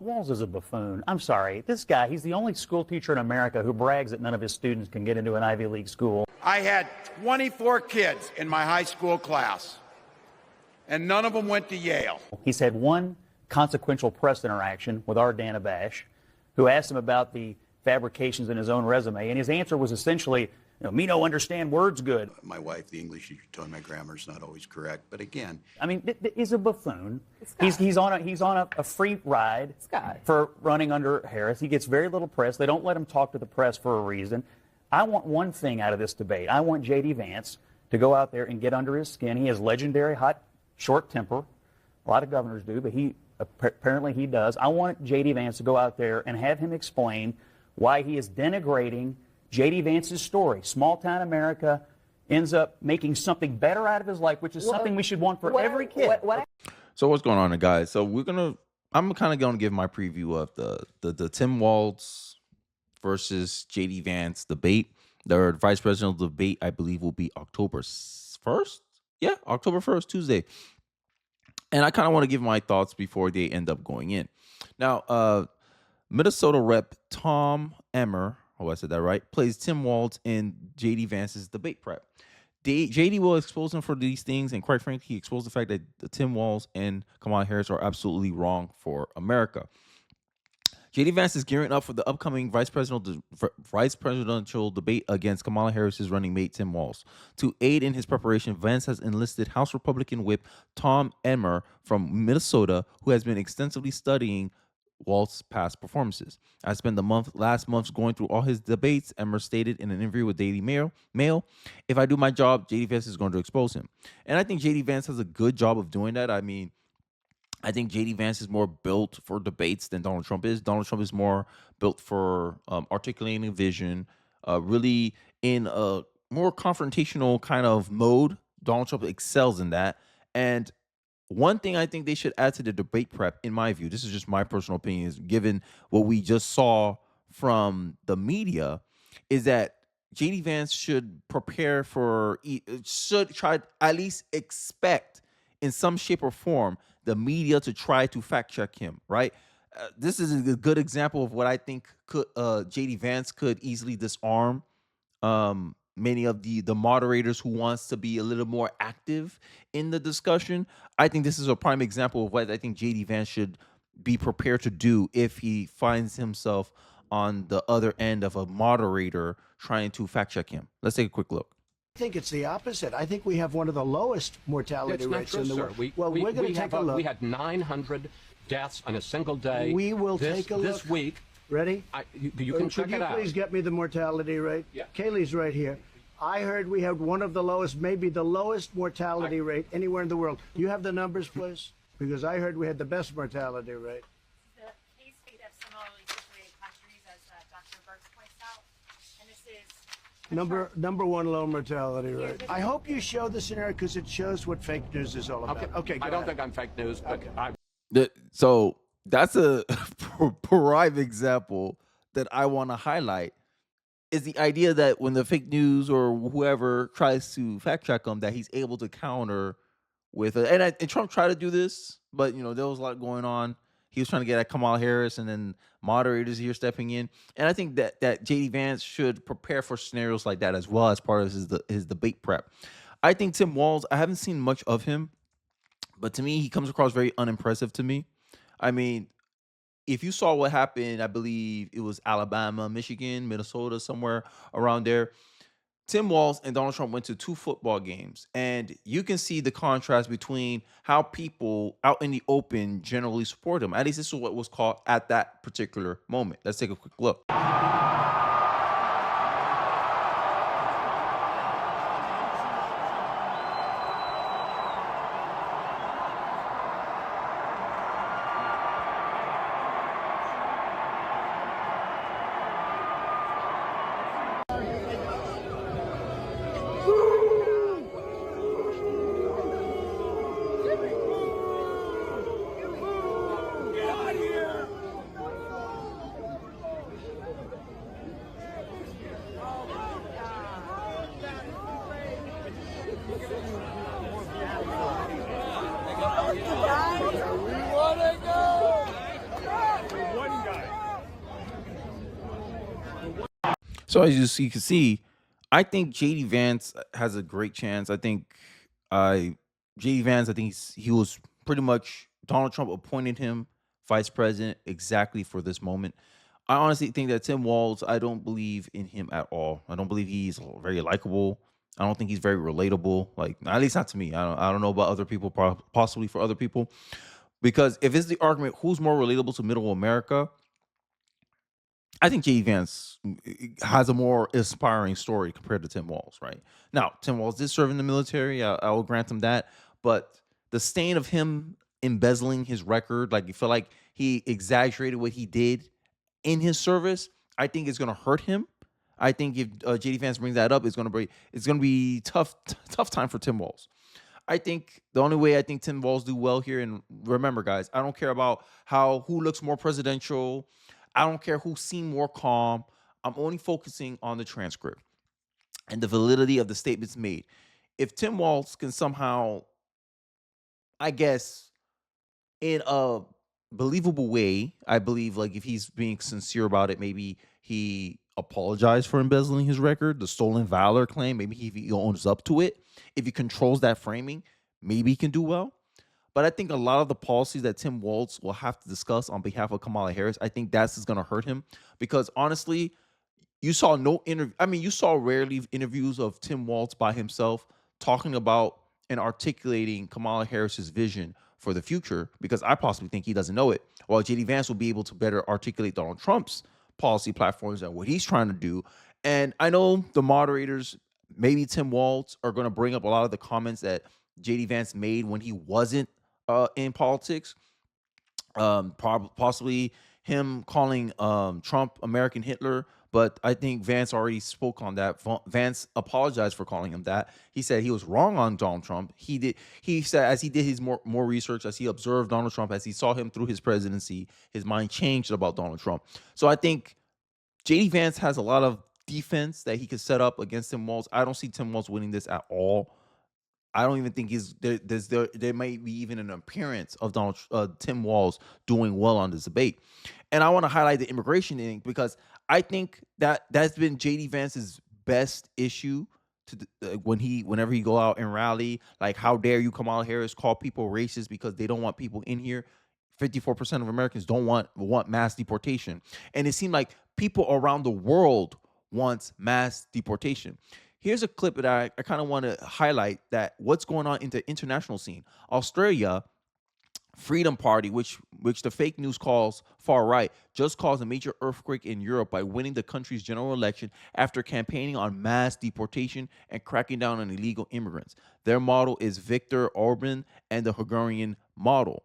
Walz is a buffoon. I'm sorry. This guy, he's the only school teacher in America who brags that none of his students can get into an Ivy League school. I had 24 kids in my high school class, and none of them went to Yale. He's had one consequential press interaction with our Dana Bash, who asked him about the fabrications in his own resume, and his answer was essentially, me no understand words good. My wife, the English teacher, told me my grammar's not always correct, but again, I mean, he's a buffoon. He's on a free ride for running under Harris. He gets very little press. They don't let him talk to the press for a reason. I want one thing out of this debate. I want J.D. Vance to go out there and get under his skin. He has legendary hot, short temper. A lot of governors do, but apparently he does. I want J.D. Vance to go out there and have him explain why he is denigrating J.D. Vance's story. Small-town America ends up making something better out of his life, which is something we should want for every kid. So what's going on, guys? So I'm kind of going to give my preview of the Tim Walz versus J.D. Vance debate. The vice presidential debate, I believe, will be October 1st. Yeah, October 1st, Tuesday. And I kind of want to give my thoughts before they end up going in. Now, Minnesota Rep Tom Emmer, I said that right, plays Tim Walz in J.D. Vance's debate prep. J.D. will expose him for these things, and quite frankly, he exposed the fact that Tim Walz and Kamala Harris are absolutely wrong for America. J.D. Vance is gearing up for the upcoming vice presidential debate against Kamala Harris's running mate, Tim Walz. To aid in his preparation, Vance has enlisted House Republican Whip Tom Emmer from Minnesota, who has been extensively studying Walz's past performances. I spent the last month going through all his debates, Emmer stated in an interview with Daily Mail. If I do my job, J.D. Vance is going to expose him. And I think J.D. Vance has a good job of doing that. I mean, I think J.D. Vance is more built for debates than Donald Trump is. Donald Trump is more built for articulating a vision, really in a more confrontational kind of mode. Donald Trump excels in that. And one thing I think they should add to the debate prep, in my view, this is just my personal opinion, is given what we just saw from the media, is that J.D. Vance should prepare for, should try at least expect in some shape or form the media to try to fact check him, right? This is a good example of what I think could J.D. Vance could easily disarm many of the moderators who wants to be a little more active in the discussion. I think this is a prime example of what I think J.D. Vance should be prepared to do if he finds himself on the other end of a moderator trying to fact check him. Let's take a quick look. I think it's the opposite. I think we have one of the lowest mortality rates in the world. We're going to take a look. We had 900 deaths on a single day. We will take a look. This week. Ready? You can check it out. Could you please get me the mortality rate? Yeah. Kaylee's right here. I heard we had one of the lowest, maybe the lowest mortality rate anywhere in the world. You have the numbers, please? Because I heard we had the best mortality rate. The case rate of similarly situated countries, as Dr. Burks points out, and this is number one low mortality rate. I hope you show the scenario because it shows what fake news is all about. Okay, I don't think I'm fake news, but So that's a prime example that I want to highlight, is the idea that when the fake news or whoever tries to fact check him, that he's able to counter with and Trump tried to do this, but there was a lot going on. He was trying to get at Kamala Harris, and then moderators here stepping in. And I think that J.D. Vance should prepare for scenarios like that as well as part of his debate prep. I think Tim Walz, I haven't seen much of him, but to me, he comes across very unimpressive to me. I mean, if you saw what happened, I believe it was Alabama, Michigan, Minnesota, somewhere around there. Tim Walz and Donald Trump went to 2 football games, and you can see the contrast between how people out in the open generally support him. At least this is what was called at that particular moment. Let's take a quick look. So as you can see, I think JD Vance has a great chance. I think JD Vance, I think he was pretty much Donald Trump appointed him vice president exactly for this moment. I honestly think that Tim Walz, I don't believe in him at all. I don't believe he's very likable. I don't think he's very relatable. Like, at least not to me. I don't know about other people, possibly for other people. Because if it's the argument, who's more relatable to middle America? I think J.D. Vance has a more inspiring story compared to Tim Walz, right? Now, Tim Walz did serve in the military. I will grant him that. But the stain of him embezzling his record, like you feel like he exaggerated what he did in his service, I think it's going to hurt him. I think if J.D. Vance brings that up, it's going to be tough time for Tim Walz. I think the only way I think Tim Walz do well here, and remember, guys, I don't care about who looks more presidential. I don't care who seemed more calm. I'm only focusing on the transcript and the validity of the statements made. If Tim Walz can somehow, I guess, in a believable way, I believe, like, if he's being sincere about it, maybe he apologized for embezzling his record, the stolen valor claim, maybe he owns up to it. If he controls that framing, maybe he can do well. But I think a lot of the policies that Tim Walz will have to discuss on behalf of Kamala Harris, I think that's going to hurt him. Because honestly, you saw no interview. I mean, you saw rarely interviews of Tim Walz by himself talking about and articulating Kamala Harris's vision for the future, because I possibly think he doesn't know it. While J.D. Vance will be able to better articulate Donald Trump's policy platforms and what he's trying to do. And I know the moderators, maybe Tim Walz, are going to bring up a lot of the comments that J.D. Vance made when he wasn't in politics. Possibly him calling Trump American Hitler, but I think Vance already spoke on that. Vance apologized for calling him that. He said he was wrong on Donald Trump. He said, as he did his more research, as he observed Donald Trump, as he saw him through his presidency, his mind changed about Donald Trump. So I think JD Vance has a lot of defense that he could set up against Tim Walz. I don't see Tim Walz winning this at all. I don't even think there might be even an appearance of Tim Walz doing well on this debate. And I want to highlight the immigration thing, because I think that's been JD Vance's best issue whenever he go out and rally. Like, how dare you, Kamala Harris, call people racist because they don't want people in here. 54% of Americans don't want mass deportation. And it seemed like people around the world want mass deportation. Here's a clip that I kind of want to highlight that what's going on in the international scene. Australia Freedom Party, which the fake news calls far right, just caused a major earthquake in Europe by winning the country's general election after campaigning on mass deportation and cracking down on illegal immigrants. Their model is Viktor Orban and the Hungarian model.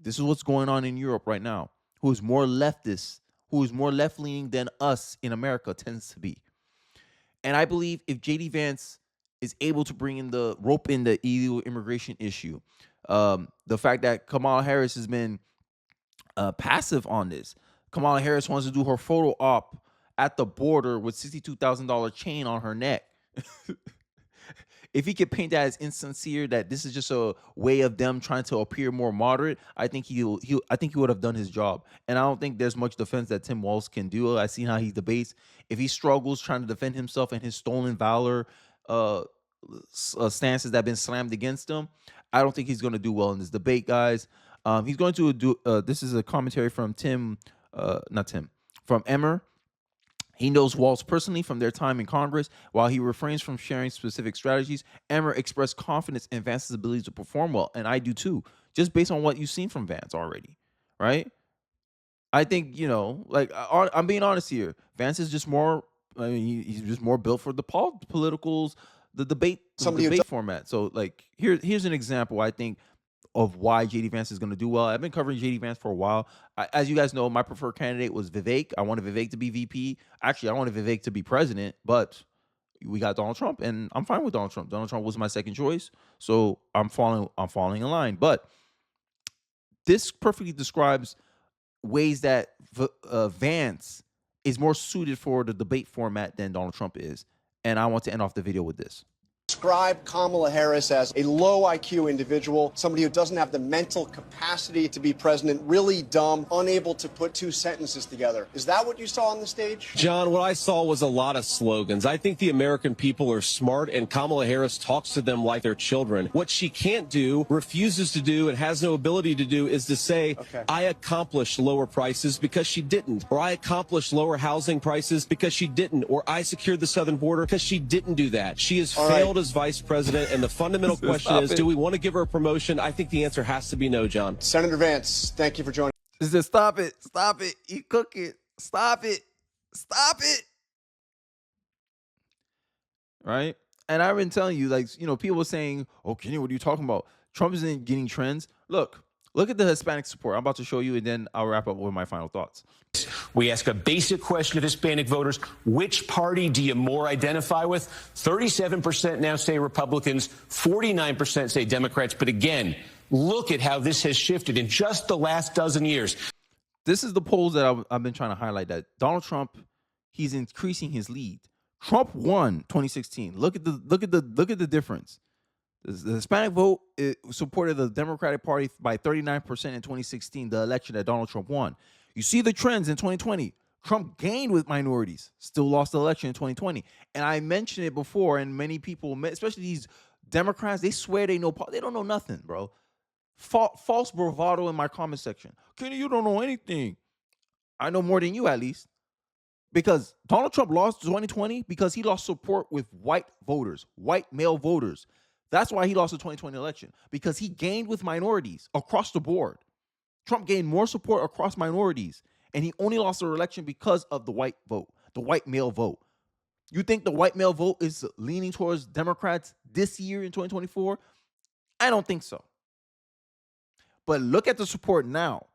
This is what's going on in Europe right now. Who is more leftist, who is more left-leaning than us in America tends to be. And I believe if J.D. Vance is able to bring in the illegal immigration issue, the fact that Kamala Harris has been passive on this. Kamala Harris wants to do her photo op at the border with $62,000 chain on her neck. If he could paint that as insincere, that this is just a way of them trying to appear more moderate, I think he would have done his job. And I don't think there's much defense that Tim Walz can do. I've seen how he debates. If he struggles trying to defend himself and his stolen valor stances that have been slammed against him, I don't think he's going to do well in this debate, guys. He's going to do. This is a commentary from from Emmer. He knows Walz personally from their time in Congress. While he refrains from sharing specific strategies, Emmer expressed confidence in Vance's ability to perform well, and I do too, just based on what you've seen from Vance already, right? I think, I'm being honest here. Vance is just more, he's just more built for the politicals, the debate format. So, like, here's an example, I think, of why J.D. Vance is going to do well. I've been covering J.D. Vance for a while. As you guys know, my preferred candidate was Vivek. I wanted Vivek to be VP. Actually, I wanted Vivek to be president, but we got Donald Trump, and I'm fine with Donald Trump. Donald Trump was my second choice, so I'm falling in line. But this perfectly describes ways that Vance is more suited for the debate format than Donald Trump is. And I want to end off the video with this. describe Kamala Harris as a low IQ individual, somebody who doesn't have the mental capacity to be president, really dumb, unable to put two sentences together. Is that what you saw on the stage? John, what I saw was a lot of slogans. I think the American people are smart, and Kamala Harris talks to them like they're children. What she can't do, refuses to do, and has no ability to do is to say, I accomplished lower prices because she didn't, or I accomplished lower housing prices because she didn't, or I secured the southern border because she didn't do that. She has failed as vice president, and the fundamental question is, do we want to give her a promotion? I think the answer has to be no, John. Senator Vance, thank you for joining. Just stop it. Stop it. You cook it. Stop it. Stop it. Right? And I've been telling you, like, you know, people are saying, oh, Kenny, what are you talking about? Trump isn't getting trends. Look at the Hispanic support. I'm about to show you, and then I'll wrap up with my final thoughts. We ask a basic question of Hispanic voters. Which party do you more identify with? 37% now say Republicans, 49% say Democrats. But again, look at how this has shifted in just the last dozen years. This is the polls that I've been trying to highlight, that Donald Trump, he's increasing his lead. Trump won 2016. Look at the difference. The Hispanic vote supported the Democratic Party by 39% in 2016, the election that Donald Trump won. You see the trends in 2020. Trump gained with minorities, still lost the election in 2020. And I mentioned it before, and many people, especially these Democrats, they swear they don't know nothing, bro. False bravado in my comment section. Kenny, you don't know anything. I know more than you, at least. Because Donald Trump lost 2020 because he lost support with white voters, white male voters. That's why he lost the 2020 election, because he gained with minorities across the board. Trump gained more support across minorities, and he only lost the election because of the white vote, the white male vote. You think the white male vote is leaning towards Democrats this year in 2024? I don't think so. But look at the support now.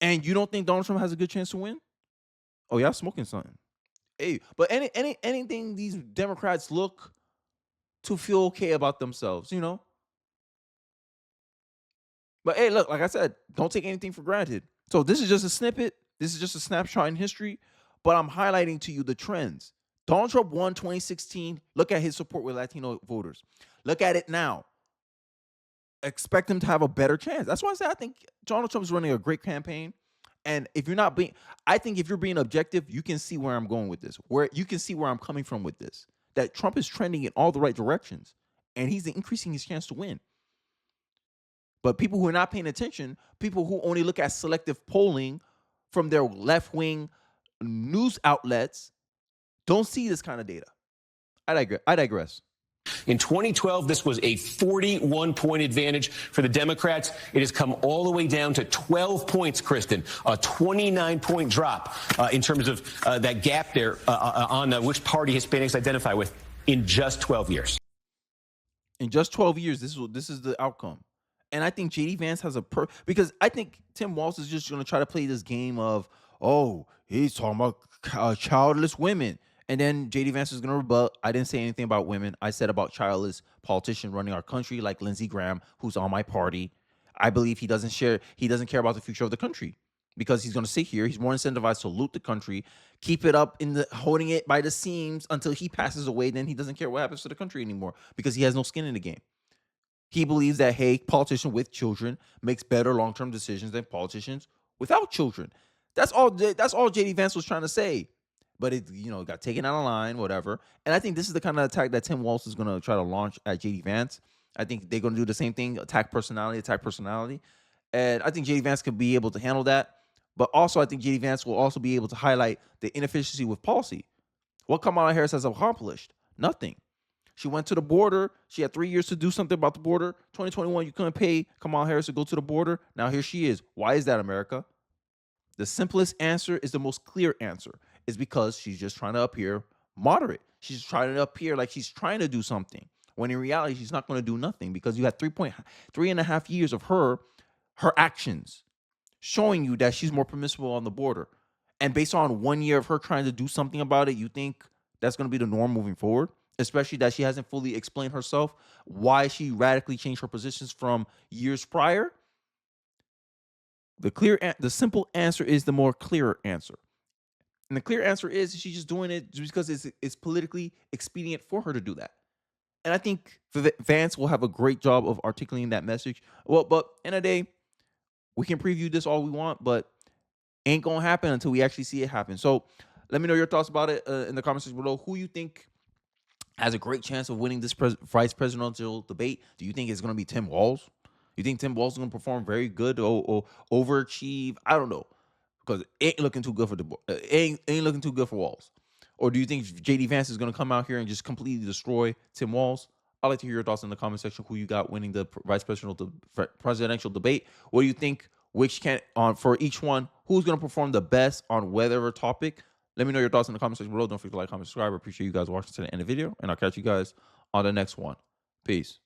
And you don't think Donald Trump has a good chance to win? Oh, y'all smoking something. Hey, but anything these Democrats look to feel okay about themselves, you know? But hey, look, like I said, don't take anything for granted. So this is just a snippet. This is just a snapshot in history. But I'm highlighting to you the trends. Donald Trump won 2016. Look at his support with Latino voters. Look at it now. Expect him to have a better chance. That's why I say I think Donald Trump is running a great campaign. And if you're not being, I think if you're being objective, you can see where I'm going with this, where you can see where I'm coming from with this, that Trump is trending in all the right directions and he's increasing his chance to win. But people who are not paying attention, people who only look at selective polling from their left-wing news outlets, don't see this kind of data. I digress. In 2012, this was a 41-point advantage for the Democrats. It has come all the way down to 12 points, Kristen, a 29-point drop in terms of that gap there on which party Hispanics identify with in just 12 years. In just 12 years, this is the outcome. And I think J.D. Vance has because I think Tim Walz is just going to try to play this game of, oh, he's talking about childless women. And then J.D. Vance is going to rebut. I didn't say anything about women. I said about childless politician running our country like Lindsey Graham, who's on my party. I believe he doesn't care about the future of the country because he's going to sit here. He's more incentivized to loot the country, keep it up holding it by the seams until he passes away. Then he doesn't care what happens to the country anymore because he has no skin in the game. He believes that, hey, politician with children makes better long-term decisions than politicians without children. That's all J.D. Vance was trying to say. But it, got taken out of line, whatever. And I think this is the kind of attack that Tim Walz is going to try to launch at J.D. Vance. I think they're going to do the same thing, attack personality. And I think J.D. Vance could be able to handle that. But also, I think J.D. Vance will also be able to highlight the inefficiency with policy. What Kamala Harris has accomplished? Nothing. She went to the border. She had 3 years to do something about the border. 2021, you couldn't pay Kamala Harris to go to the border. Now here she is. Why is that, America? The simplest answer is the most clear answer. Is because she's just trying to appear moderate. She's trying to appear like she's trying to do something. When in reality, she's not going to do nothing because you had 3.5 years of her actions showing you that she's more permissible on the border. And based on 1 year of her trying to do something about it, you think that's going to be the norm moving forward? Especially that she hasn't fully explained herself why she radically changed her positions from years prior. The simple answer is the more clearer answer. And the clear answer is she's just doing it just because it's politically expedient for her to do that. And I think Vance will have a great job of articulating that message. Well, but in a day, we can preview this all we want, but ain't gonna happen until we actually see it happen. So let me know your thoughts about it in the comments section below. Who you think has a great chance of winning this vice presidential debate? Do you think it's gonna be Tim Walz? You think Tim Walz is gonna perform very good or overachieve? I don't know, because it ain't looking too good for ain't looking too good for Walz. Or do you think JD Vance is gonna come out here and just completely destroy Tim Walz? I'd like to hear your thoughts in the comment section. Who you got winning the vice presidential debate? What do you think? Which can for each one? Who's gonna perform the best on whatever topic? Let me know your thoughts in the comment section below. Don't forget to like, comment, subscribe. I appreciate you guys watching to the end of the video, and I'll catch you guys on the next one. Peace.